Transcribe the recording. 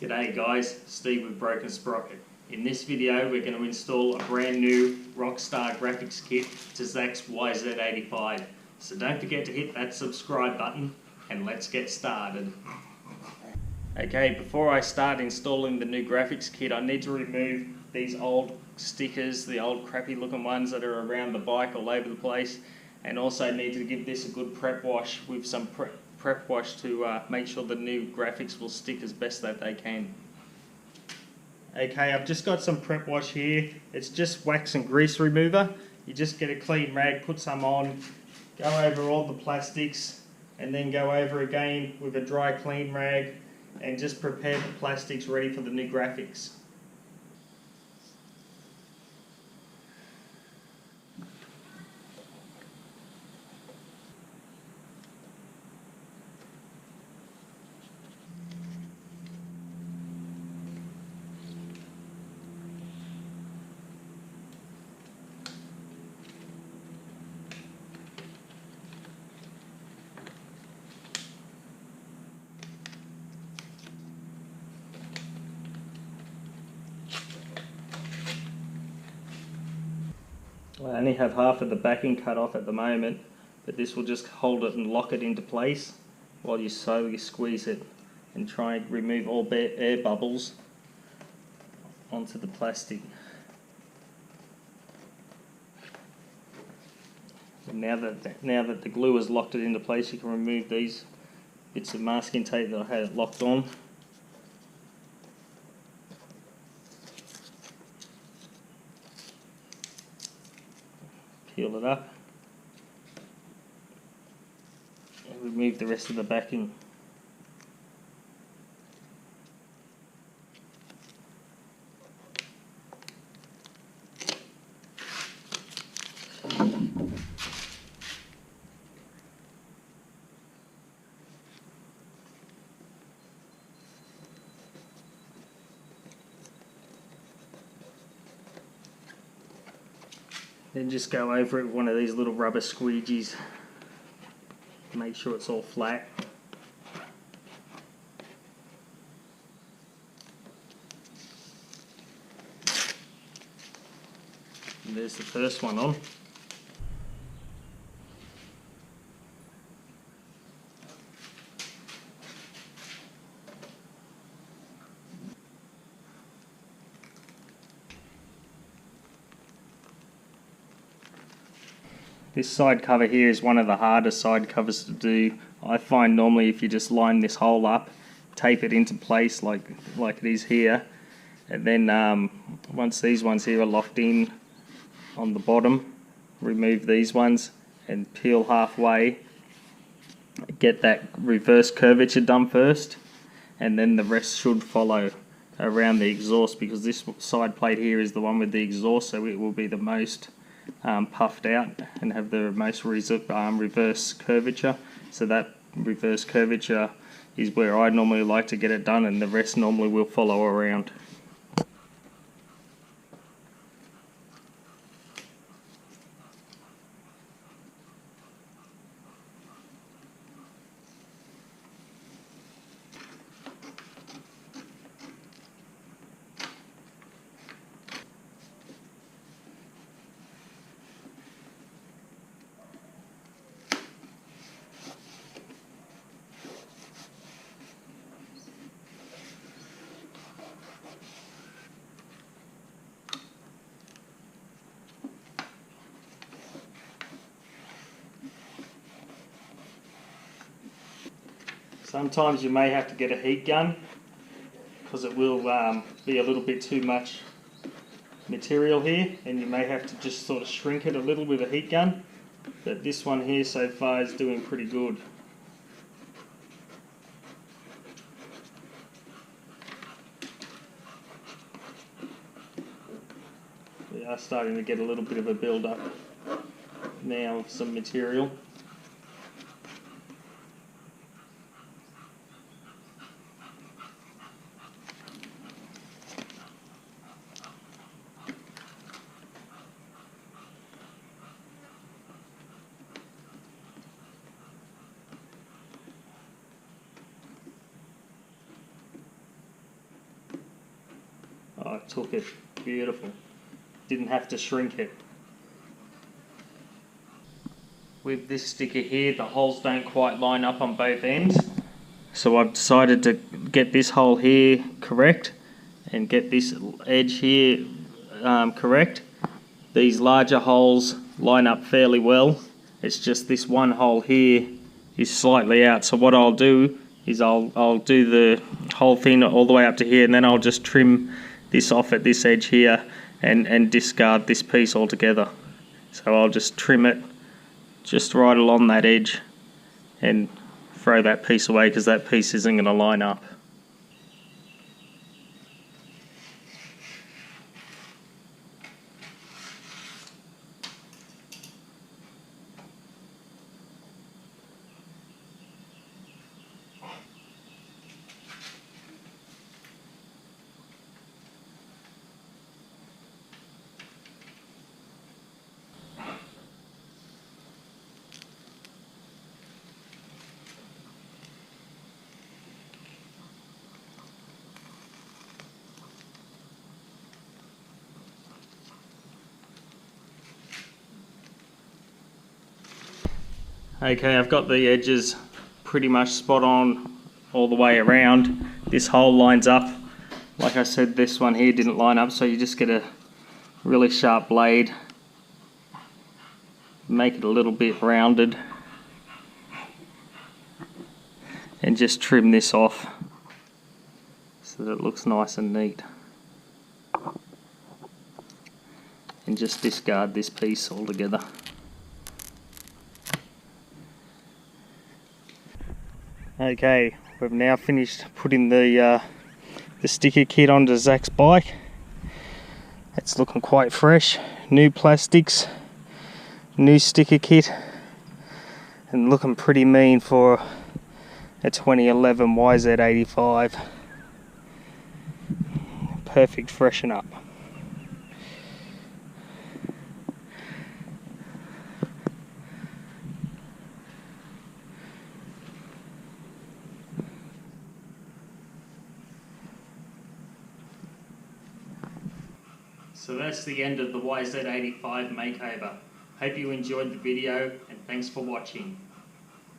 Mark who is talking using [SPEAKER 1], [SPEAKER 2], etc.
[SPEAKER 1] G'day guys, Steve with Broken Sprocket. In this video we're going to install a brand new Rockstar graphics kit to Zach's YZ85. So don't forget to hit that subscribe button and let's get started. Okay, before I start installing the new graphics kit I need to remove these old stickers, the old crappy looking ones that are around the bike all over the place, and also need to give this a good prep wash with some prep wash to make sure the new graphics will stick as best that they can. Okay, I've just got some prep wash here. It's just wax and grease remover. You just get a clean rag, put some on, go over all the plastics, and then go over again with a dry clean rag and just prepare the plastics ready for the new graphics. I only have half of the backing cut off at the moment, but this will just hold it and lock it into place while you slowly squeeze it and try and remove all air bubbles onto the plastic. And now that the glue has locked it into place, you can remove these bits of masking tape that I had it locked on. Peel it up and remove the rest of the backing. Then just go over it with one of these little rubber squeegees. Make sure it's all flat. And there's the first one on. This side cover here is one of the hardest side covers to do. I find normally if you just line this hole up, tape it into place like it is here, and then once these ones here are locked in on the bottom, remove these ones and peel halfway. Get that reverse curvature done first, and then the rest should follow around the exhaust, because this side plate here is the one with the exhaust, so it will be the most puffed out and have the most reverse curvature. So that reverse curvature is where I normally like to get it done, and the rest normally will follow around. Sometimes you may have to get a heat gun because it will be a little bit too much material here, and you may have to just sort of shrink it a little with a heat gun, but this one here so far is doing pretty good. We are starting to get a little bit of a build up now of some material. took it. Beautiful. Didn't have to shrink it. With this sticker here, the holes don't quite line up on both ends. So I've decided to get this hole here correct and get this edge here correct. These larger holes line up fairly well. It's just this one hole here is slightly out. So what I'll do is I'll do the whole thing all the way up to here, and then I'll just trim this off at this edge here and discard this piece altogether. So I'll just trim it just right along that edge and throw that piece away because that piece isn't going to line up. Okay, I've got the edges pretty much spot on all the way around. This hole lines up. Like I said, this one here didn't line up, so you just get a really sharp blade, make it a little bit rounded, and just trim this off so that it looks nice and neat. And just discard this piece altogether. Okay, we've now finished putting the sticker kit onto Zach's bike. It's looking quite fresh. New plastics, new sticker kit, and looking pretty mean for a 2011 YZ85. Perfect freshen up. So that's the end of the YZ85 makeover. Hope you enjoyed the video and thanks for watching.